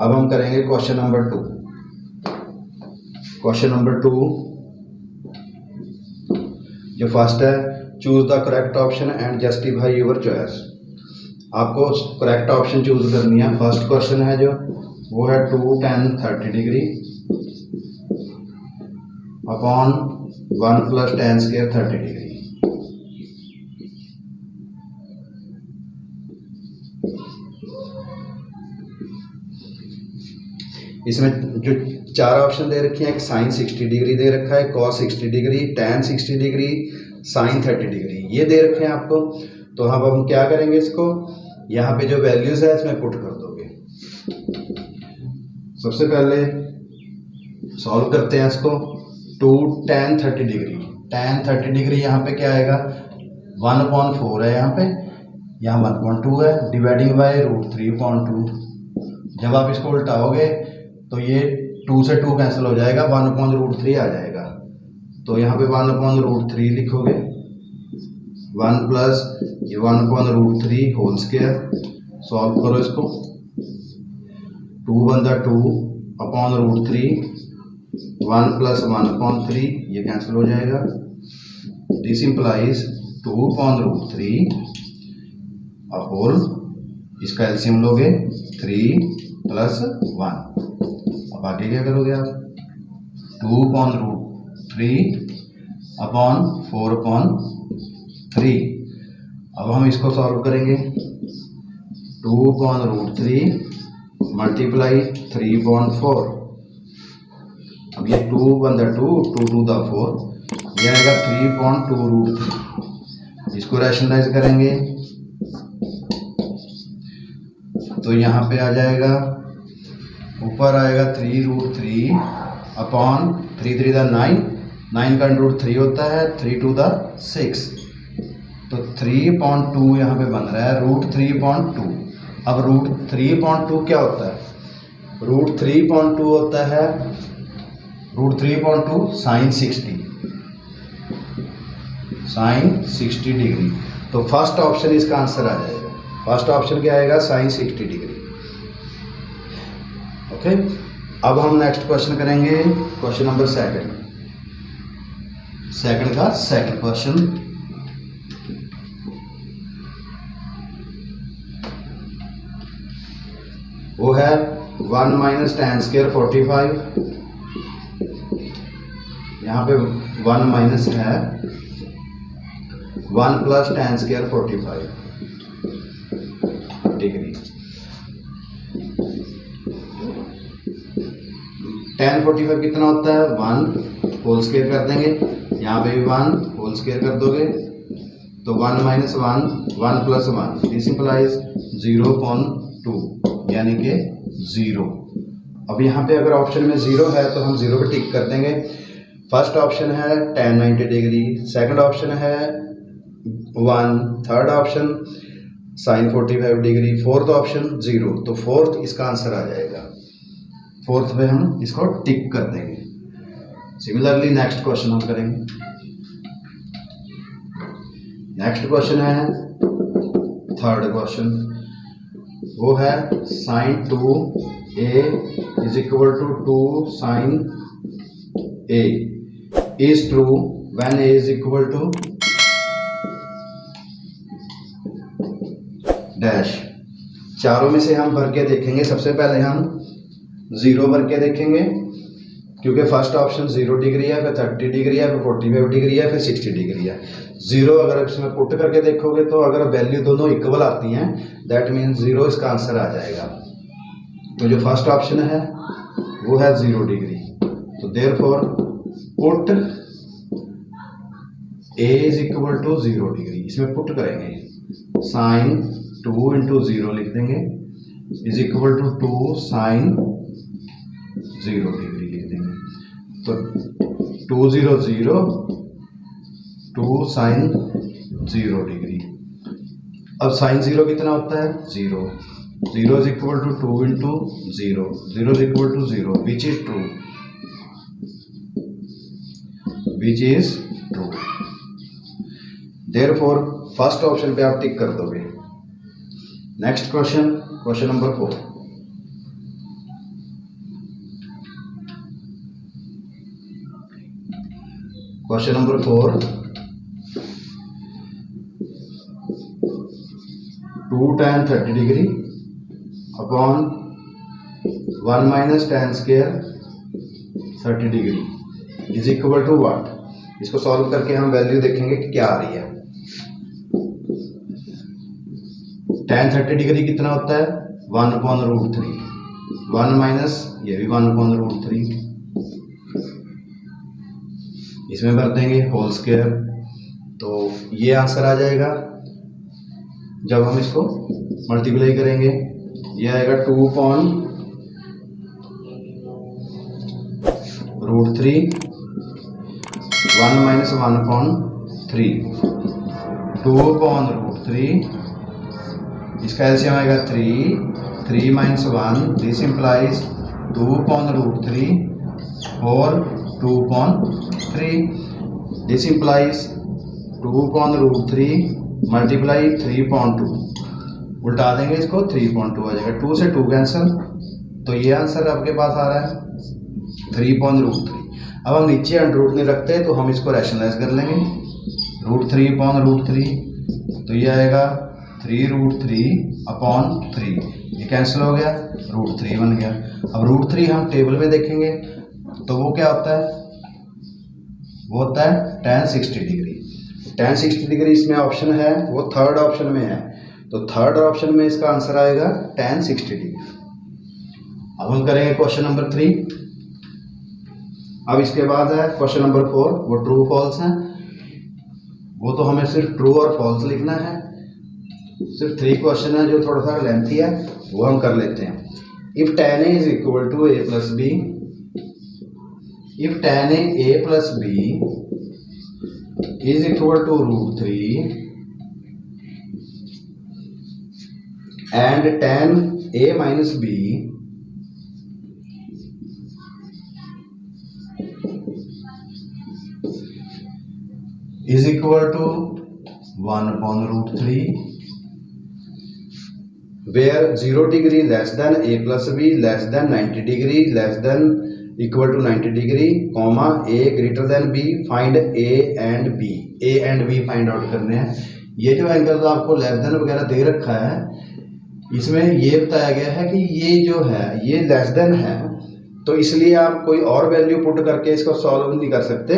अब हम करेंगे क्वेश्चन नंबर 2। क्वेश्चन नंबर 2 जो फर्स्ट है, choose the correct option and justify your choice. आपको करेक्ट ऑप्शन चूज करनी है। फर्स्ट क्वेश्चन है जो वो है 2 tan 30 degree upon 1 + tan square 30 degree. इसमें जो 4 ऑप्शन दे रखे हैं, एक साइन 60 डिग्री दे रखा है, cos 60 degree, tan 60 degree, sine 30 degree, ये दे रखे हैं आपको। तो अब हम क्या करेंगे, इसको यहाँ पे जो वैल्यूज है इसमें पुट कर दोगे। सबसे पहले सॉल्व करते हैं इसको। 2 tan 30 डिग्री, tan 30 डिग्री यहाँ पे क्या आएगा, 1/4 है, यहाँ 1/2 है, डिवाइडिंग बाय √3/2। जब आप इसको उल्टाओगे तो ये 2 से 2 कैंसिल हो जाएगा, 1/√3 आ जाएगा। तो यहाँ पे 1/√3 लिखोगे, 1 प्लस ये 1/√3 होल स्क्वायर। सॉल्व करो इसको, 2 × 2/√3, 1 + 1/3 ये कैंसिल हो जाएगा। दिस इंप्लाइज 2/√3 होल, इसका एलसीएम लोगे 3 + 1। अब आगे क्या करोगे आप, 2/√3 अपॉन 4/3। अब हम इसको सॉल्व करेंगे, 2/√3 मल्टीप्लाई 3/4। अब ये 2 × 2, 2 × 2 4, ये आएगा 3/2√3। इसको रैशनलाइज करेंगे तो यहाँ पे आ जाएगा, ऊपर आएगा 3√3 अपॉन 3 × 3 = 9, 9 का √3 होता है, 3 × 2 = 6। तो 3/2 यहाँ पे बन रहा है √3/2। अब √3/2 क्या होता है, √3/2 होता है √3/2 साइन 60 डिग्री। तो फर्स्ट ऑप्शन इसका आंसर आ जाएगा। फर्स्ट ऑप्शन क्या आएगा, साइन 60 डिग्री। ओके, अब हम नेक्स्ट क्वेश्चन करेंगे, क्वेश्चन नंबर 2। सेकंड का सेकंड क्वेश्चन, वो है 1 - tan स्क्वायर 45। यहाँ पे 1 माइनस है, 1 + tan स्क्वायर 45 डिग्री। tan 45 कितना होता है, 1 होल स्क्वायर कर देंगे, यहाँ पे भी 1 होल स्क्वायर कर दोगे तो 1 - 1 1 + 1, दिस इंप्लाइज 0.2 यानी कि 0। अब यहाँ पे अगर ऑप्शन में 0 है तो हम 0 पे टिक कर देंगे। फर्स्ट ऑप्शन है tan 90 डिग्री, सेकंड ऑप्शन है 1, third option sine 45 degree, fourth option 0। तो फोर्थ इसका आंसर आ जाएगा। फोर्थ पे हम इसको टिक कर देंगे। सिमिलरली नेक्स्ट क्वेश्चन हम करेंगे। नेक्स्ट क्वेश्चन है थर्ड क्वेश्चन, वो है sin 2a = 2 sin a is true when a is equal to dash. चारों में से हम भर के देखेंगे। सबसे पहले हम 0 भर के देखेंगे, क्योंकि फर्स्ट ऑप्शन 0 डिग्री है, फिर 30 डिग्री है, फिर 45 डिग्री है, फिर 60 डिग्री है। 0 अगर इसमें पुट करके देखोगे तो अगर वैल्यू दोनों इक्वल आती हैं, दैट मीन्स 0 इसका आंसर आ जाएगा। तो जो फर्स्ट ऑप्शन है वो है 0 डिग्री। तो देयरफॉर पुट a = 0 डिग्री, इसमें पुट करेंगे, साइन 2 × 0 लिख देंगे = 2 sin 0 डिग्री लिख देंगे। तो 2 0 0, 2 sin 0 डिग्री। अब साइन 0 कितना होता है, 0। 0 = 2 × 0, 0 = 0, which is true, which is true. Therefore first option पे आप टिक कर दोगे। Next question, question number 4। Question number 4, 2 tan 30 degree upon 1 minus tan square 30 degree is equal to what. इसको सॉल्व करके हम वैल्यू देखेंगे कि क्या आ रही है। tan 30 डिग्री कितना होता है 1/√3, 1 माइनस ये भी 1/√3, इसमें भर देंगे होल स्क्वायर, तो ये आंसर आ जाएगा। जब हम इसको मल्टीप्लाई करेंगे ये आएगा 2/√3, 1 माइनस 1/3, 2/√3, इसका एलसीएम आएगा 3 माइनस 1, दिस इंप्लाइज 2/√3 और 2/3, दिस इंप्लाइज 2/√3 मल्टीप्लाई 3/2, उल्टा देंगे इसको 3/2 आ जाएगा, 2 से 2 कैंसिल, तो ये आंसर आपके पास आ रहा है 3/√3। अब हम नीचे अंडर नहीं रखते तो हम इसको रैशनलाइज कर लेंगे, √3/√3, तो ये आएगा 3√3/3, ये कैंसिल हो गया, √3 बन गया। अब √3 हम टेबल में देखेंगे तो वो क्या होता है, वो होता है tan 60 डिग्री। tan 60 डिग्री इसमें ऑप्शन है, वो थर्ड ऑप्शन में है, तो थर्ड ऑप्शन में इसका आंसर आएगा tan 60 डिग्री। अब हम करेंगे क्वेश्चन नंबर 3। अब इसके बाद है क्वेश्चन नंबर 4, वो ट्रू फॉल्स है, वो तो हमें सिर्फ ट्रू और फॉल्स लिखना है। सिर्फ 3 क्वेश्चन है जो थोड़ा सा लेंथी है, वो हम कर लेते हैं। If tan a is equal to a plus b, if tan a plus b is equal to √3 and tan a minus b is equal to 1/√3 where 0 degree less than a plus b less than 90 degree less than equal to 90 degree comma a greater than b find a and b find out करने हैं। ये जो angle आपको less than वगैरह दे रखा है, इसमें ये बताया गया है कि ये जो है ये लेस देन है, तो इसलिए आप कोई और वैल्यू पुट करके इसको सॉल्व नहीं कर सकते।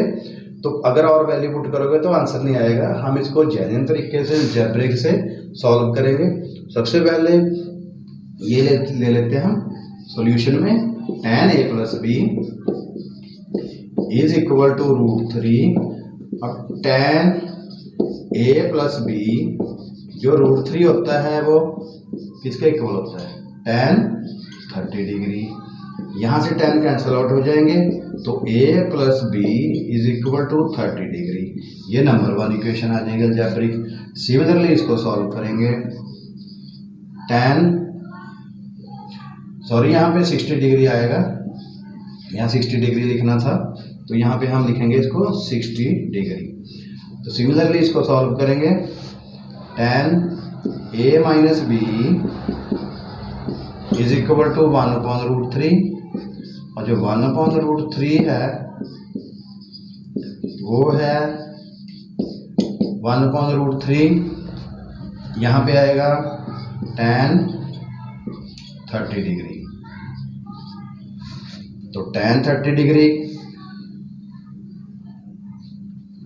तो अगर और वैल्यू पुट करोगे तो आंसर नहीं आएगा। हम इसको जेन्युइन तरीके से जैब्रिक से सॉल्व करेंगे। सबसे पहले ये ले लेते हैं हम सॉल्यूशन में, tan a plus b is equal to √3। अब tan a प्लस बी जो √3 होता है वो किसके इक्वल होता है, tan 30 डिग्री। यहाँ से tan कैंसिल आउट हो जाएंगे, तो a plus b is equal to 30 degree. ये नंबर 1 इक्वेशन आ जाएगी अलजेब्रिक। सिमिलरली इसको सॉल्व करेंगे, यहाँ पे 60 डिग्री आएगा, यहाँ 60 डिग्री लिखना था, तो यहाँ पे हम लिखेंगे इसको 60 डिग्री। तो सिमिलरली इसको सॉल्व करेंगे, tan a minus b is equal to 1/√3, और जो 1/√3 है वो है 1/√3, यहाँ पे आएगा tan 30 डिग्री। तो tan 30 डिग्री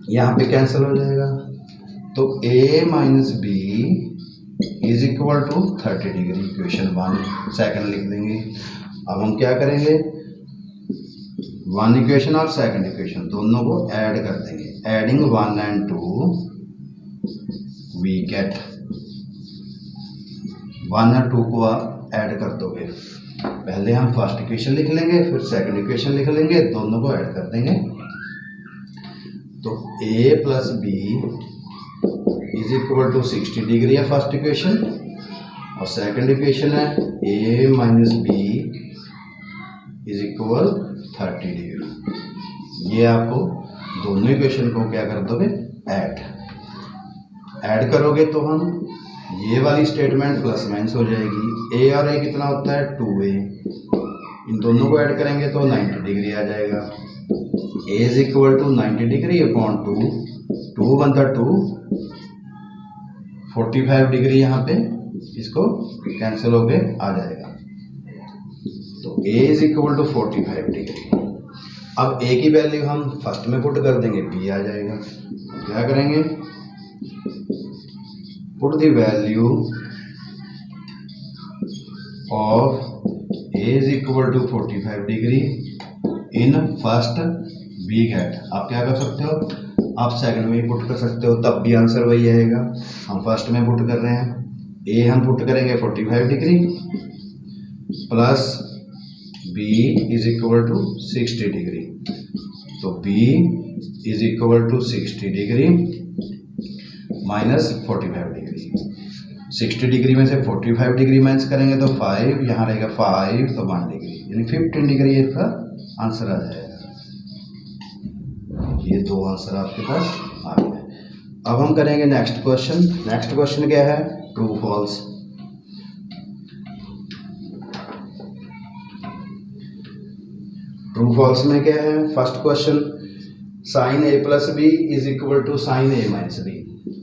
यहाँ पे कैंसिल हो जाएगा, तो a minus b is equal to 30 degree. Equation 1 second लिख देंगे। अब हम क्या करेंगे, 1 इक्वेशन और सेकंड इक्वेशन दोनों को ऐड कर देंगे। एडिंग 1 and 2 वी गेट 1 और 2 को आप ऐड कर दोगे। पहले हम फर्स्ट इक्वेशन लिख लेंगे, फिर सेकंड इक्वेशन लिख लेंगे, दोनों को ऐड कर देंगे। तो a plus b is equal to 60 degree है फर्स्ट इक्वेशन, और सेकंड इक्वेशन है a minus b is equal 30 degree. ये आपको दोनों इक्वेशन को क्या कर दोगे, ऐड करोगे तो हम ये वाली स्टेटमेंट प्लस माइनस हो जाएगी। a और a कितना होता है 2a, इन दोनों को ऐड करेंगे तो 90 डिग्री आ जाएगा। A is equal to 90 degree upon 2, 2 बनता 2, 45 डिग्री यहाँ पे इसको कैंसिल होके आ जाएगा। तो a is equal to 45 degree. अब a की वैल्यू हम फर्स्ट में पुट कर देंगे, b आ जाएगा। क्या करेंगे, put the value of a is equal to 45 degree in first b get. आप क्या कर सकते हो, आप सेकंड में ही पुट कर सकते हो, तब भी आंसर वही आएगा। हम फर्स्ट में पुट कर रहे हैं, a हम पुट करेंगे 45 degree plus b is equal to 60 degree. तो b is equal to 60 degree minus 45 degree. 60 degree में से 45 डिग्री माइनस करेंगे तो 5, यहाँ रहेगा 5 तो 1 डिग्री, यानी 15 डिग्री इसका आंसर आ जाएगा। ये दो आंसर आपके पास आ गए। अब हम करेंगे नेक्स्ट क्वेश्चन। नेक्स्ट क्वेश्चन क्या है, ट्रू फॉल्स। ट्रू फॉल्स में क्या है, first question sine a plus b is equal to sine a minus b.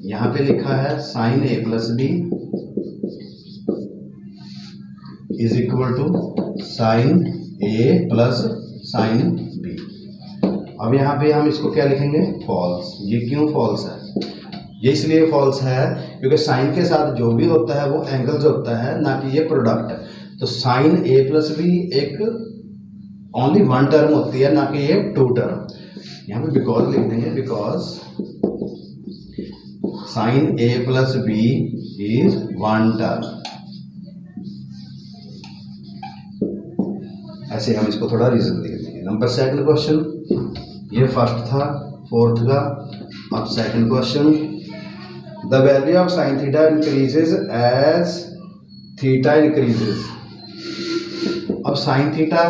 यहाँ पे लिखा है sine a plus b is equal to sine a plus sine b। अब यहाँ पे हम इसको क्या लिखेंगे, फॉल्स। ये क्यों फॉल्स है, ये इसलिए फॉल्स है क्योंकि साइन के साथ जो भी होता है वो एंगल्स होता है, ना कि ये प्रोडक्ट। तो साइन a प्लस बी एक ओनली वन टर्म होती है, ना कि ये टू टर्म। यहाँ पे बिकॉज लिख देंगे, because sine a plus b is one term. ऐसे हम इसको थोड़ा रीजन लिख देंगे। नंबर सेकंड क्वेश्चन, ये फर्स्ट था फोर्थ का। अब second question, the value of sine theta increases as theta increases. अब साइन थीटा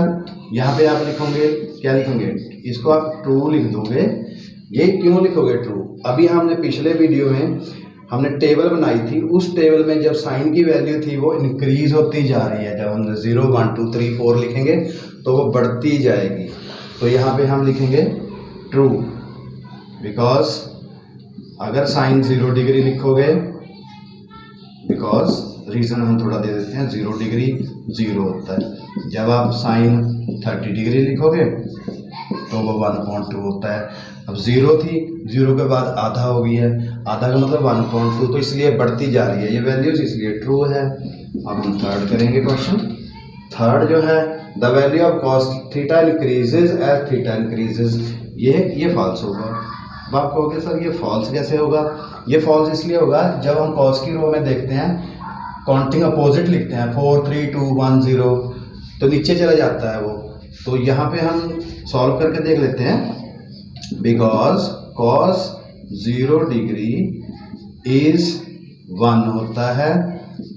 यहाँ पे आप लिखोगे, क्या लिखोगे, इसको आप ट्रू लिख दोगे। ये क्यों लिखोगे ट्रू, अभी हमने पिछले वीडियो में हमने टेबल बनाई थी, उस टेबल में जब साइन की वैल्यू थी वो इंक्रीज होती जा रही है। जब हम 0 1 2 3 4 लिखेंगे तो वो बढ़ती जाएगी। तो यहाँ पे हम लिखेंगे ट्रू, बिकॉज अगर साइन 0 डिग्री लिखोगे, बिकॉज रीजन हम थोड़ा दे देते हैं, 0 डिग्री 0 होता है। जब आप साइन 30 डिग्री लिखोगे तो वो 1/2 होता है। अब 0 थी, 0 के बाद आधा हो गई है, आधा का मतलब 1/2, तो इसलिए बढ़ती जा रही है ये वैल्यूज, इसलिए ट्रू है। अब हम थर्ड करेंगे क्वेश्चन। थर्ड जो है, the value of cos theta increases as theta increases. ये फॉल्स होगा। अब आप कहोगे सर ये फॉल्स कैसे होगा, ये फॉल्स इसलिए होगा जब हम कॉस की रो में देखते हैं काउंटिंग अपोजिट लिखते हैं 4 3 2 1 0, तो नीचे चला जाता है वो। तो यहाँ पे हम सॉल्व करके देख लेते हैं। बिकॉज कॉस 0 डिग्री इज 1 होता है,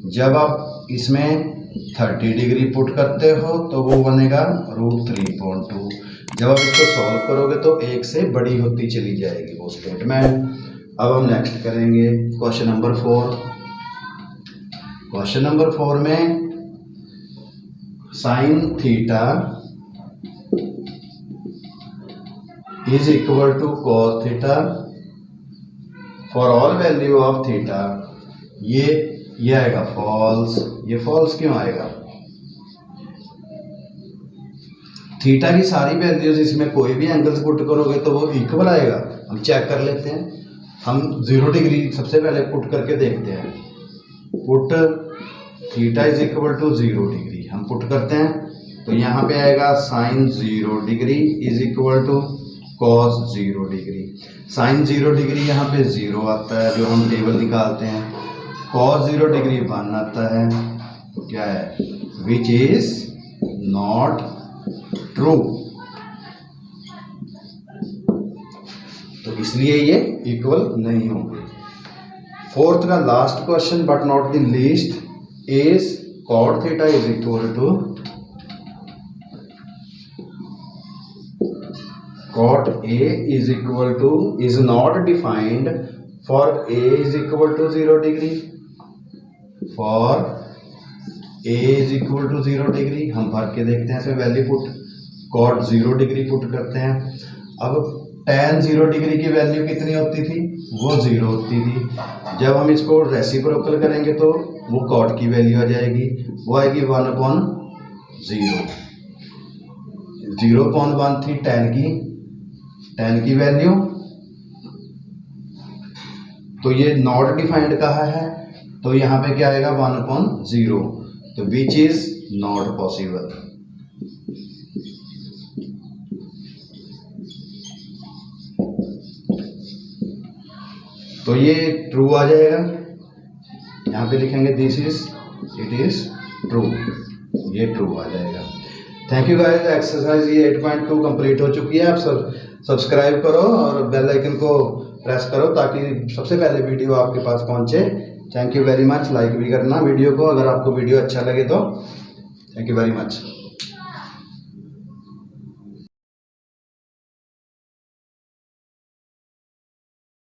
जब आप इसमें 30 डिग्री पुट करते हो तो वो बनेगा √3.2। जब आप इसको सॉल्व करोगे तो 1 से बड़ी होती चली जाएगी वो स्टेटमेंट। अब हम नेक्स्ट करेंगे क्वेश्चन नंबर 4। क्वेश्चन नंबर 4 में sine theta is equal to cos theta for all value of theta. ये आएगा फॉल्स। ये फॉल्स क्यों आएगा, थीटा की सारी वैल्यूज, इसमें कोई भी एंगल्स पुट करोगे तो वो इक्वल आएगा। हम चेक कर लेते हैं, हम 0 डिग्री सबसे पहले पुट करके देखते हैं। Put theta is equal to 0 degree हम पुट करते हैं, तो यहाँ पे आएगा sine 0 degree is equal to cos 0 degree. Sine 0 degree यहाँ पे 0 आता है जो हम टेबल निकालते हैं, कॉस 0 डिग्री 1 आता है, तो क्या है, विच इज नॉट ट्रू। तो इसलिए ये इक्वल नहीं होंगे। फोर्थ का last question but not the least is cot theta is equal to cot A is equal to is not defined for A is equal to 0 degree, for A is equal to 0 degree. हम भर के देखते हैं इसमें value put, cot 0 degree put करते हैं। अब tan 0 degree की वैल्यू कितनी होती थी, वो 0 होती थी। जब हम इसको रेसिप्रोकल करेंगे तो वो कॉट की वैल्यू आ जाएगी, वो आएगी 1/0। 0.13 tan की वैल्यू, तो ये नॉट डिफाइंड कहा है, तो यहाँ पे क्या आएगा 1/0, तो विच इज नॉट पॉसिबल। तो ये ट्रू आ जाएगा, यहाँ पे लिखेंगे this is it is true, ये ट्रू आ जाएगा। थैंक यू गाइस, एक्सरसाइज ये 8.2 कंप्लीट हो चुकी है। आप सब सब्सक्राइब करो और बेल आइकन को प्रेस करो ताकि सबसे पहले वीडियो आपके पास पहुंचे। Thank you very much. Like भी करना वीडियो को अगर आपको वीडियो अच्छा लगे तो। Thank you very much.